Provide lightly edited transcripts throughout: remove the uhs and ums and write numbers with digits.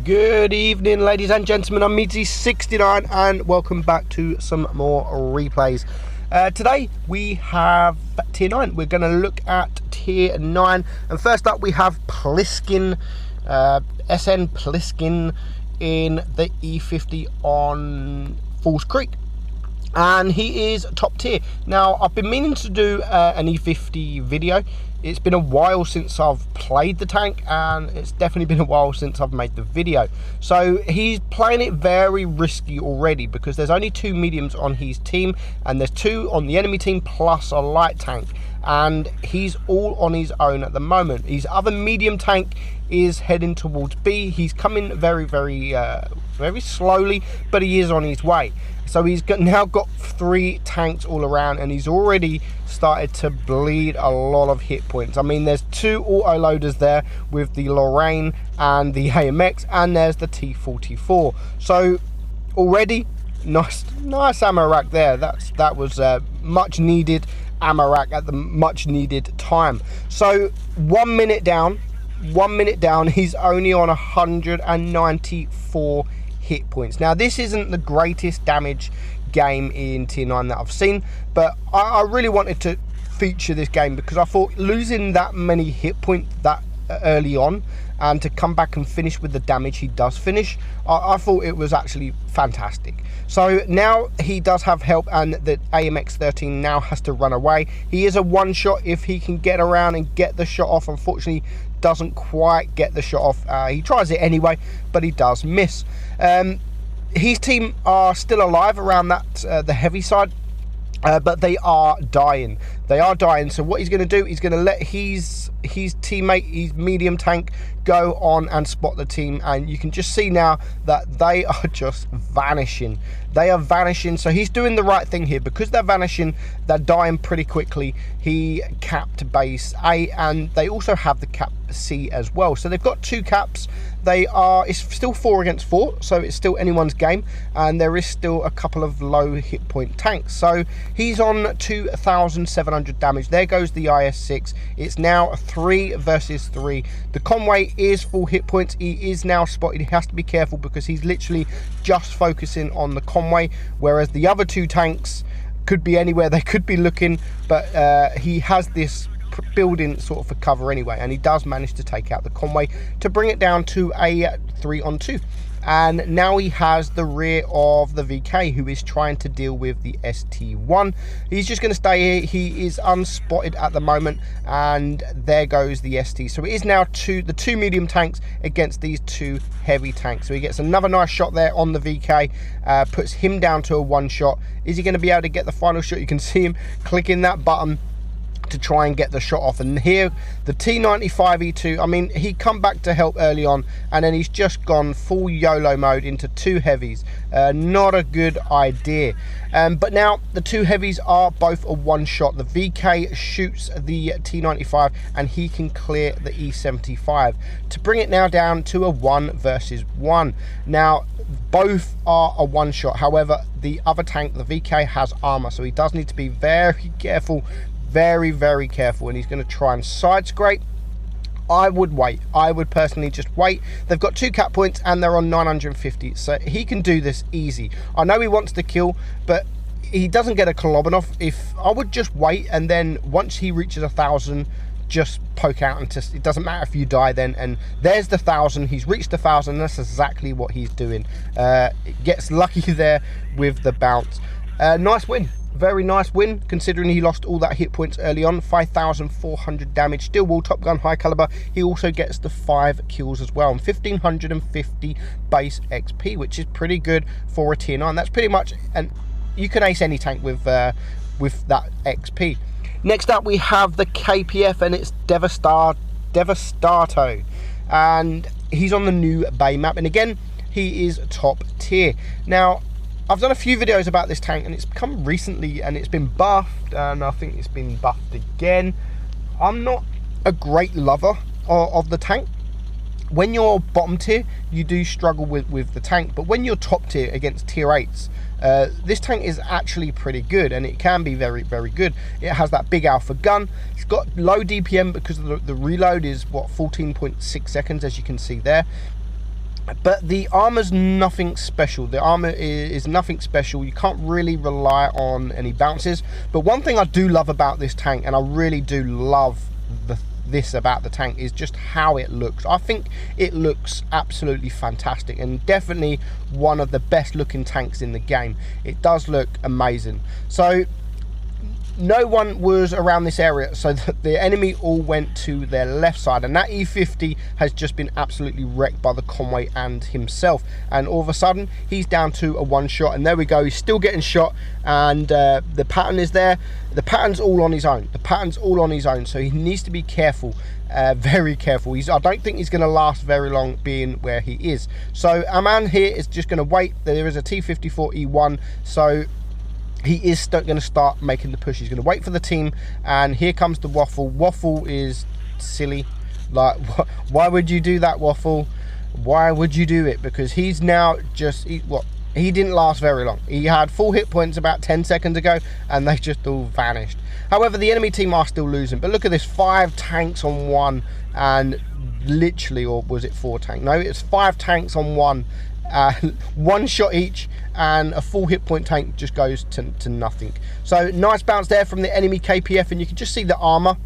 Good evening, ladies and gentlemen. I'm Meadsy69 and welcome back to some more replays. Today we have tier 9. We're going to look at tier 9, and first up we have Pliskin, SN Pliskin in the E50 on Falls Creek, and he is top tier. Now, I've been meaning to do an E50 video. It's been a while since I've played the tank, and it's definitely been a while since I've made the video. So he's playing it very risky already, because there's only 2 mediums on his team, and there's 2 on the enemy team plus a light tank, and he's all on his own at the moment. His other medium tank is heading towards B. He's coming very slowly, but he is on his way. So he's now got 3 tanks all around, and he's already started to bleed a lot of hit points. I mean, there's 2 auto loaders there with the Lorraine and the AMX, and there's the T44. So already nice ammo rack there. That was much needed ammo rack at the much needed time. So 1 minute down, he's only on 194 hit points. Now, this isn't the greatest damage game in tier 9 that I've seen, but I really wanted to feature this game because I thought losing that many hit points that early on and to come back and finish with the damage he does finish, I thought it was actually fantastic. So now he does have help, and the AMX 13 now has to run away. He is a one shot if he can get around and get the shot off. Unfortunately, doesn't quite get the shot off. He tries it anyway, but he does miss. His team are still alive around that the heavy side, but they are dying. So what he's going to do, he's going to let his teammate, his medium tank, go on and spot the team, and you can just see now that they are just vanishing. They are vanishing. So he's doing the right thing here, because they're vanishing, they're dying pretty quickly. He capped base A, and they also have the cap C as well. So they've got 2 caps. It's still 4 against 4, so it's still anyone's game, and there is still a couple of low hit point tanks. So he's on 2,700 damage. There goes the IS-6. It's now 3 versus 3. The Conway is full hit points. He is now spotted. He has to be careful because he's literally just focusing on the Conway, whereas the other 2 tanks could be anywhere. They could be looking, but he has this building sort of for cover anyway, and he does manage to take out the Conway to bring it down to a 3-on-2. And now he has the rear of the VK, who is trying to deal with the ST1. He's just going to stay here. He is unspotted at the moment, and there goes the ST. So it is now the 2 medium tanks against these 2 heavy tanks. So he gets another nice shot there on the VK, puts him down to a 1 shot. Is he going to be able to get the final shot? You can see him clicking that button to try and get the shot off. And here the T95 E2, I mean, he come back to help early on, and then he's just gone full YOLO mode into 2 heavies. Not a good idea. But now the 2 heavies are both a 1 shot. The VK shoots the T95 and he can clear the E75 to bring it now down to a 1 versus 1. Now both are a 1 shot. However, the other tank, the VK, has armor, so he does need to be very careful, very careful, and he's going to try and side scrape. I would wait. I would personally just wait. They've got 2 cap points and they're on 950, so he can do this easy. I know he wants to kill, but he doesn't get a Kolobanov. I would just wait, and then once he reaches 1,000, just poke out and just, it doesn't matter if you die then. And there's the 1,000. He's reached the 1,000. That's exactly what he's doing. Gets lucky there with the bounce. Nice win. Very nice win, considering he lost all that hit points early on. 5,400 damage, steel wall, top gun, high caliber. He also gets the 5 kills as well, and 1,550 base XP, which is pretty good for a tier 9. That's pretty much, and you can ace any tank with that XP. Next up we have the KPF, and it's Devastato, and he's on the new Bay map, and again he is top tier. Now, I've done a few videos about this tank, and it's come recently and it's been buffed, and I think it's been buffed again. I'm not a great lover of the tank. When you're bottom tier, you do struggle with the tank, but when you're top tier against tier 8s, this tank is actually pretty good, and it can be very good. It has that big alpha gun. It's got low DPM because the reload is what, 14.6 seconds, as you can see there. But the armor's nothing special. The armor is nothing special. You can't really rely on any bounces. But one thing I do love about this tank, and I really do love this about the tank, is just how it looks. I think it looks absolutely fantastic, and definitely one of the best looking tanks in the game. It does look amazing. So no one was around this area, so the enemy all went to their left side, and that E50 has just been absolutely wrecked by the Conway and himself, and all of a sudden he's down to a one shot, and there we go, he's still getting shot, and the pattern is there. The pattern's all on his own. The pattern's all on his own, so he needs to be careful, very careful. I don't think he's going to last very long being where he is. So our man here is just going to wait. There is a T-54E1, so he is going to start making the push. He's going to wait for the team, and here comes the Waffle. Waffle is silly. Like, why would you do that, Waffle? Why would you do it? Because he's now just, he didn't last very long. He had full hit points about 10 seconds ago, and they just all vanished. However, the enemy team are still losing. But look at this, 5 tanks on one, and literally, or was it 4 tanks? No, it's 5 tanks on one. One shot each, and a full hit point tank just goes to nothing. So nice bounce there from the enemy KPF, and you can just see the armor.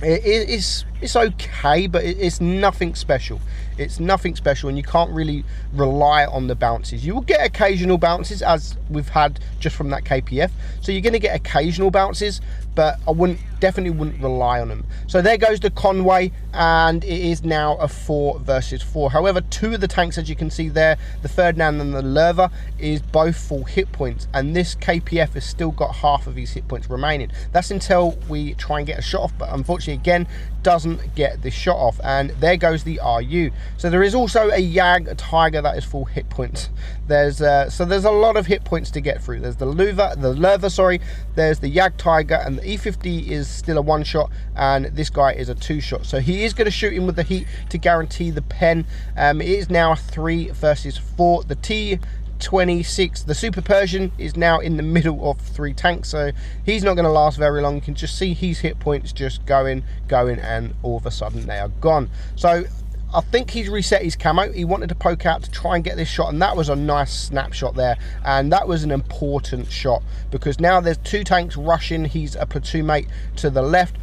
It's okay, but it's nothing special. It's nothing special, and you can't really rely on the bounces. You will get occasional bounces, as we've had just from that KPF. So you're going to get occasional bounces, but I definitely wouldn't rely on them. So there goes the Conway, and it is now a 4 versus 4. However, 2 of the tanks, as you can see there, the Ferdinand and the Lerva, is both full hit points, and this KPF has still got half of his hit points remaining. That's until we try and get a shot off, but unfortunately again doesn't get the shot off, and there goes the RU. So there is also a Jag Tiger that is full hit points. There's so there's a lot of hit points to get through. There's the Lerva, sorry, there's the Jag Tiger, and the E50 is still a 1 shot, and this guy is a 2 shot. So he is going to shoot him with the heat to guarantee the pen. It is now 3 versus 4. The T26, the Super Persian, is now in the middle of 3 tanks, so he's not going to last very long. You can just see his hit points just going, and all of a sudden they are gone. So I think he's reset his camo. He wanted to poke out to try and get this shot, and that was a nice snapshot there, and that was an important shot, because now there's 2 tanks rushing. He's a platoon mate to the left.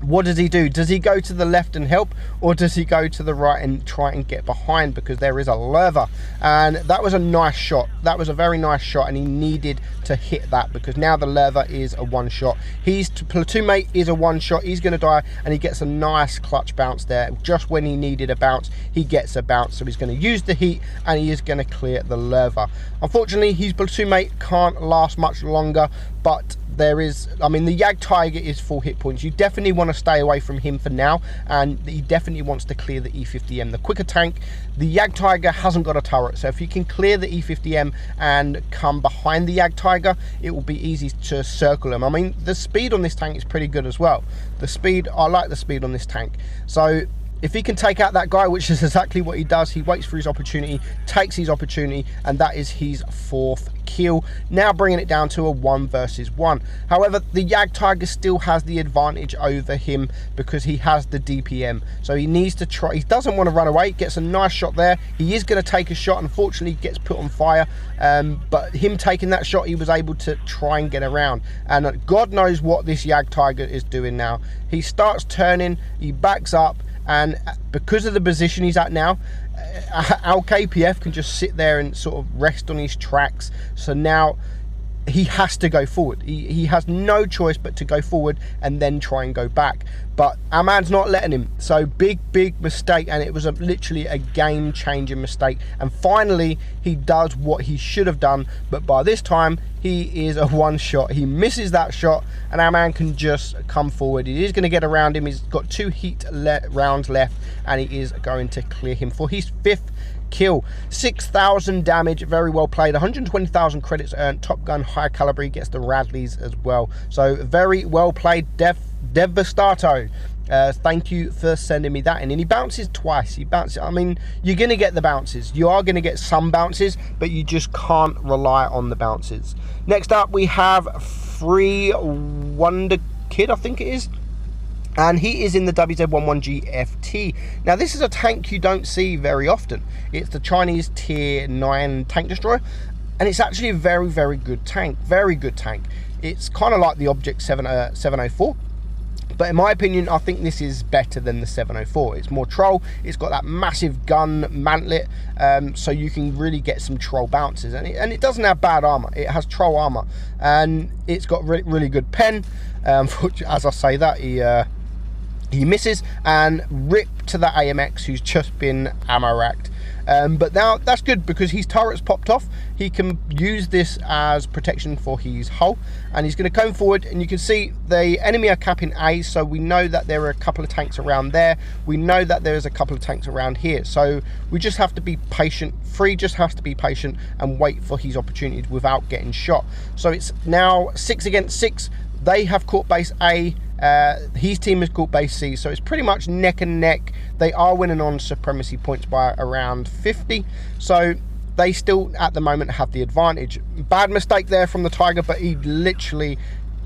What does he do? Does he go to the left and help, or does he go to the right and try and get behind, because there is a Lerva? And that was a nice shot. That was a very nice shot, and he needed to hit that, because now the Lerva is a 1 shot. His platoon mate is a 1 shot. He's going to die, and he gets a nice clutch bounce there. Just when he needed a bounce, he gets a bounce. So he's going to use the heat, and he is going to clear the Lerva. Unfortunately, his platoon mate can't last much longer, but there is, I mean, the Jag Tiger is full hit points. You definitely want to stay away from him for now, and he definitely wants to clear the E50M, the quicker tank. The Jag Tiger hasn't got a turret, so if you can clear the E50M and come behind the Jag Tiger, it will be easy to circle him. I mean, the speed on this tank is pretty good as well. The speed, I like the speed on this tank. So if he can take out that guy, which is exactly what he does, he waits for his opportunity, takes his opportunity, and that is his 4th kill, now bringing it down to a 1 versus 1. However, the Jag Tiger still has the advantage over him because he has the DPM, so he needs to try. He doesn't want to run away. Gets a nice shot there. He is going to take a shot. Unfortunately, gets put on fire, but him taking that shot, he was able to try and get around, and God knows what this Jag Tiger is doing now. He starts turning, he backs up, and because of the position he's at now, our KPF can just sit there and sort of rest on his tracks. So now he has to go forward. He has no choice but to go forward and then try and go back. But our man's not letting him. So big mistake, and it was literally a game-changing mistake. And finally, he does what he should have done. But by this time, he is a 1 shot. He misses that shot, and our man can just come forward. He is going to get around him. He's got 2 heat rounds left, and he is going to clear him for his 5th kill. 6,000 damage, very well played. 120,000 credits earned. Top Gun high caliber, he gets the Radleys as well. So very well played, Devastato. Thank you for sending me that in. And he bounces twice. He bounces, I mean, you're going to get the bounces. You are going to get some bounces, but you just can't rely on the bounces. Next up, we have Free Wonder Kid, I think it is. and he is in the WZ-11GFT. Now, this is a tank you don't see very often. It's the Chinese Tier 9 tank destroyer, and it's actually a very, very good tank. Very good tank. It's kind of like the Object 704. But in my opinion, I think this is better than the 704. It's more troll. It's got that massive gun mantlet, so you can really get some troll bounces. And it doesn't have bad armor. It has troll armor, and it's got really good pen. As I say that, he misses, and rip to the AMX who's just been ammo racked. But now that's good because his turret's popped off. He can use this as protection for his hull, and he's going to come forward, and you can see the enemy are capping A, so we know that there are a couple of tanks around there. We know that there's a couple of tanks around here, so we just have to be patient. Free just has to be patient and wait for his opportunities without getting shot. So it's now 6 against 6. They have caught base A. His team has caught base C, so it's pretty much neck and neck. They are winning on supremacy points by around 50, so they still at the moment have the advantage. Bad mistake there from the Tiger, but he literally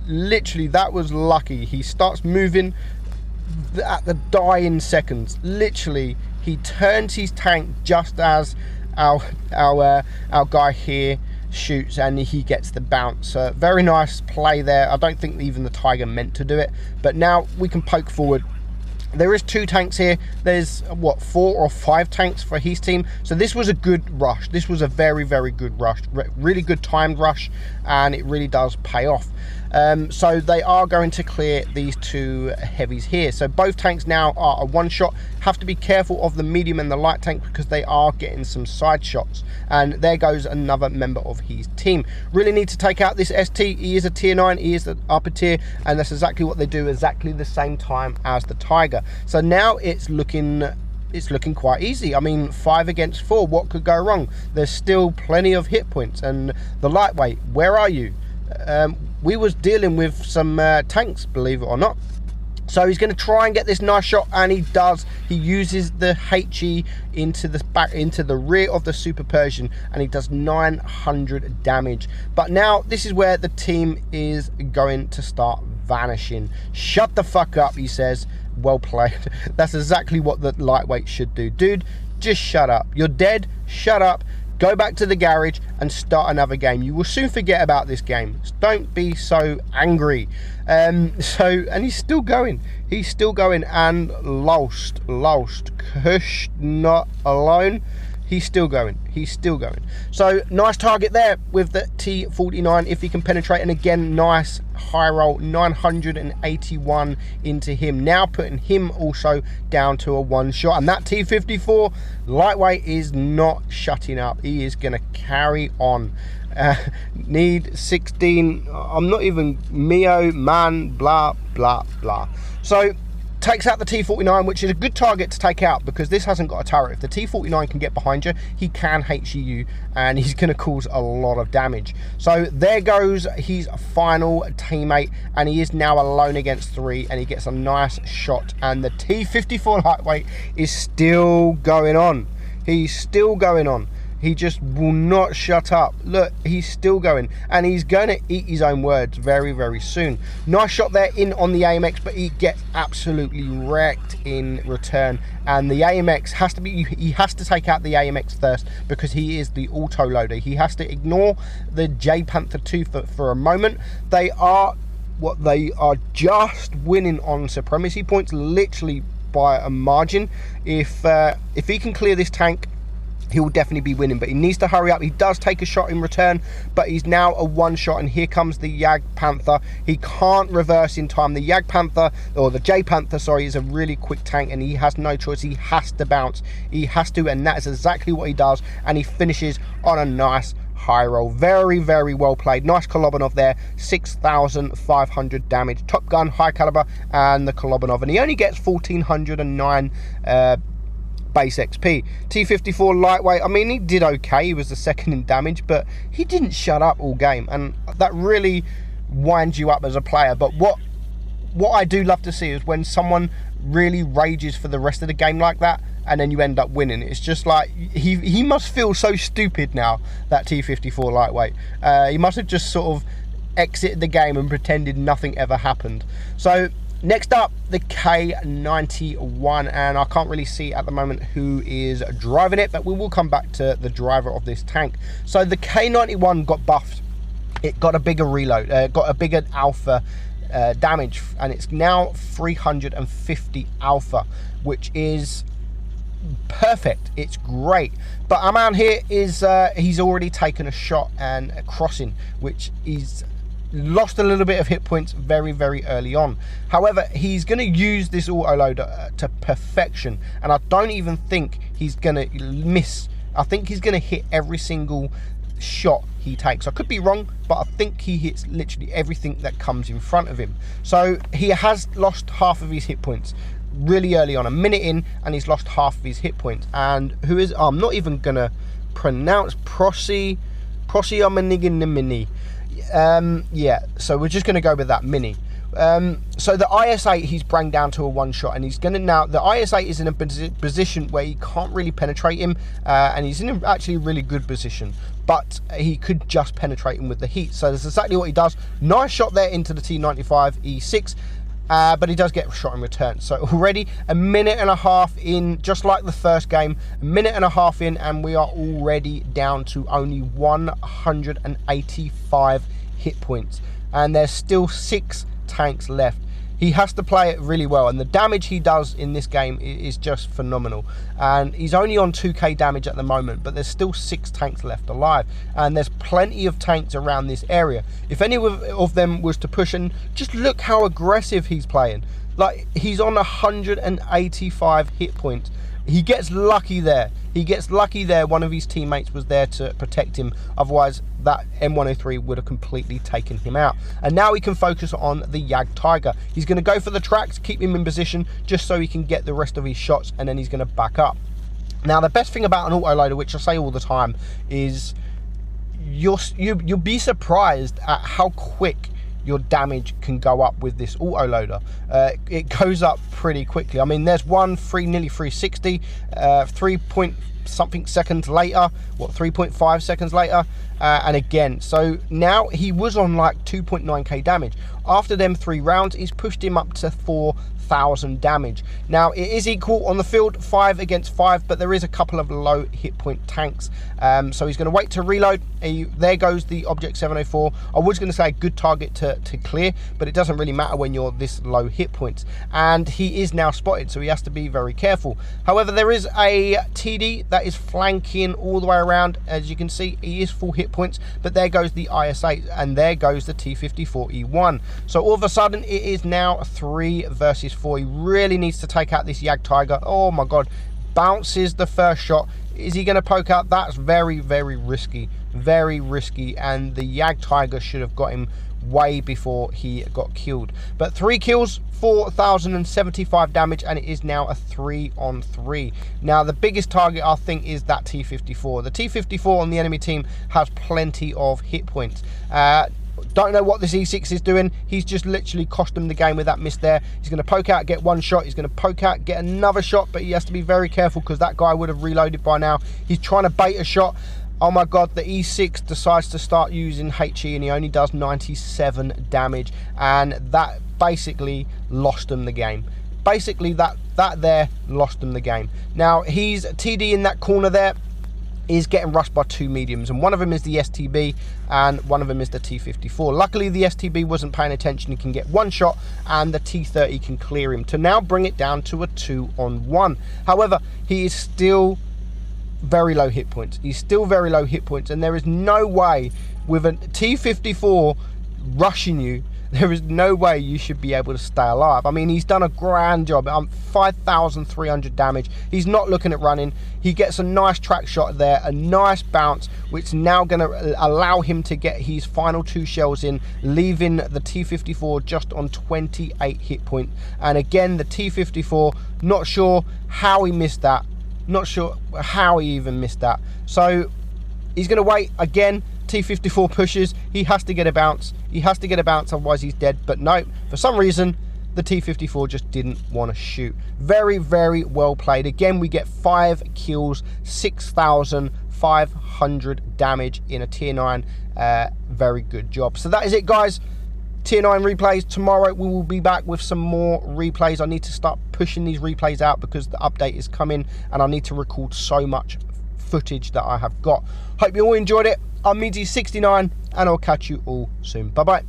that was lucky. He starts moving at the dying seconds. Literally, he turns his tank just as our guy here shoots, and he gets the bounce. Very nice play there. I don't think even the Tiger meant to do it, but now we can poke forward. There is 2 tanks here. There's what, 4 or 5 tanks for his team. So this was a good rush. This was a very, very good rush, really good timed rush, and it really does pay off. So they are going to clear these 2 heavies here. So both tanks now are a one shot. Have to be careful of the medium and the light tank because they are getting some side shots. And there goes another member of his team. Really need to take out this ST. He is a tier 9, he is the upper tier, and that's exactly what they do, exactly the same time as the Tiger. So now it's looking quite easy. I mean, 5 against 4, what could go wrong? There's still plenty of hit points. And the lightweight, where are you? We was dealing with some tanks, believe it or not. So he's going to try and get this nice shot, and he does. He uses the HE into the rear of the Super Persian, and he does 900 damage. But now this is where the team is going to start vanishing. Shut the fuck up, he says. Well played. That's exactly what the lightweight should do. Dude, just shut up. You're dead. Shut up. Go back to the garage and start another game. You will soon forget about this game. Don't be so angry. And he's still going. He's still going, and lost. Kush not alone. He's still going. He's still going. So nice target there with the T49 if he can penetrate. And again, nice high roll, 981 into him. Now putting him also down to a one shot. And that T54 lightweight is not shutting up. He is going to carry on. Need 16. I'm not even Mio, man, blah, blah, blah. So takes out the T49, which is a good target to take out because this hasn't got a turret. If the T49 can get behind you, he can HE you, and he's going to cause a lot of damage. So there goes his final teammate, and he is now alone against 3, and he gets a nice shot. And the T54 lightweight is still going on. He's still going on. He just will not shut up. Look, he's still going, and he's going to eat his own words very, very soon. Nice shot there in on the AMX, but he gets absolutely wrecked in return. And the AMX has to be, he has to take out the AMX first because he is the auto loader. He has to ignore the Kpfpanzer 2 for a moment. They are just winning on supremacy points, literally by a margin. If he can clear this tank, he will definitely be winning, but he needs to hurry up. He does take a shot in return, but he's now a one shot, and here comes the Kpfpanzer. He can't reverse in time. The Kpfpanzer, or the Kpfpanzer, sorry, is a really quick tank, and he has no choice. He has to bounce. He has to, and that is exactly what he does, and he finishes on a nice high roll. Very, very well played. Nice Kolobanov there. 6,500 damage. Top gun, high caliber, and the Kolobanov, and he only gets 1,409 base XP. T54 lightweight, I mean, he did okay. He was the second in damage, but he didn't shut up all game, and that really winds you up as a player. But what I do love to see is when someone really rages for the rest of the game like that, and then you end up winning. It's just like, he must feel so stupid now, that T54 lightweight. He must have just sort of exited the game and pretended nothing ever happened. So Next up, the K91, and I can't really see at the moment who is driving it, but we will come back to the driver of this tank. So the K91 got buffed. It got a bigger reload, got a bigger alpha damage, and it's now 350 alpha, which is perfect. It's great. But our man here is he's already taken a shot and a crossing, which is lost a little bit of hit points very early on. However, he's going to use this autoloader to perfection, and I don't even think he's going to miss. I think he's going to hit every single shot he takes. I could be wrong, but I think he hits literally everything that comes in front of him. So he has lost half of his hit points really early on, a minute in, and he's lost half of his hit points. And who is, I'm not even going to pronounce Mini. Yeah, so we're just going to go with that, Mini. So the IS-8 he's bring down to a one shot, and he's going to now, the IS-8 is in a position where he can't really penetrate him, and he's in a actually really good position, but he could just penetrate him with the heat. So that's exactly what he does. Nice shot there into the T95 E6, but he does get shot in return. So already a minute and a half in, just like the first game, a minute and a half in, and we are already down to only 185 hit points, and there's still 6 tanks left. He has to play it really well, and the damage he does in this game is just phenomenal. And he's only on 2k damage at the moment, but there's still 6 tanks left alive, and there's plenty of tanks around this area. If any of them was to push, and just look how aggressive he's playing. Like, he's on 185 hit points. He gets lucky there. He gets lucky there. One of his teammates was there to protect him. Otherwise, that M103 would have completely taken him out. And now he can focus on the Jagdtiger. He's going to go for the tracks, keep him in position, just so he can get the rest of his shots, and then he's going to back up. Now, the best thing about an autoloader, which I say all the time, is you'll be surprised at how quick your damage can go up with this autoloader. It goes up pretty quickly. I mean, there's one nearly 360, 3 point something seconds later, what, 3.5 seconds later, and again. So now he was on like 2.9k damage. After them 3 rounds, he's pushed him up to 4,000 damage. Now it is equal on the field, 5 against 5, but there is a couple of low hit point tanks. So he's going to wait to reload. There goes the Object 704. I was going to say a good target to clear, but it doesn't really matter when you're this low hit points. And he is now spotted, so he has to be very careful. However, there is a TD that is flanking all the way around. As you can see, he is full hit points, but there goes the IS-8, and there goes the T54E1. So all of a sudden, it is now 3 versus 4. He really needs to take out this Jagdtiger. Oh my god, bounces the first shot. Is he going to poke out? That's very risky, very risky, and the Jagdtiger should have got him way before he got killed. But 3 kills, 4,075 damage, and it is now a 3-on-3. Now the biggest target, I think, is that T54. The T54 on the enemy team has plenty of hit points. Don't know what this E6 is doing. He's just literally cost him the game with that miss there. He's going to poke out, get 1 shot. He's going to poke out, get another shot, but he has to be very careful because that guy would have reloaded by now. He's trying to bait a shot. Oh my god, the E6 decides to start using HE, and he only does 97 damage, and that basically lost him the game. Basically, that there lost him the game. Now, he's TD in that corner there. Is getting rushed by 2 mediums, and one of them is the STB and one of them is the T54. Luckily, the STB wasn't paying attention. He can get 1 shot, and the T30 can clear him to now bring it down to a 2-on-1. However, he is still very low hit points. He's still very low hit points, and there is no way with a T54 rushing you, there is no way you should be able to stay alive. I mean, he's done a grand job. 5,300 damage. He's not looking at running. He gets a nice track shot there, a nice bounce, which is now going to allow him to get his final 2 shells in, leaving the T54 just on 28 hit points. And again, the T54, not sure how he missed that. Not sure how he even missed that. So he's going to wait again. T54 pushes. He has to get a bounce. He has to get a bounce, otherwise he's dead. But no, for some reason, the T54 just didn't want to shoot. Very well played. Again, we get 5 kills, 6,500 damage in a tier 9. Very good job. So that is it, guys. Tier 9 replays. Tomorrow we will be back with some more replays. I need to start pushing these replays out because the update is coming and I need to record so much footage that I have got. Hope you all enjoyed it. I'm Meadsy69 and I'll catch you all soon. Bye bye.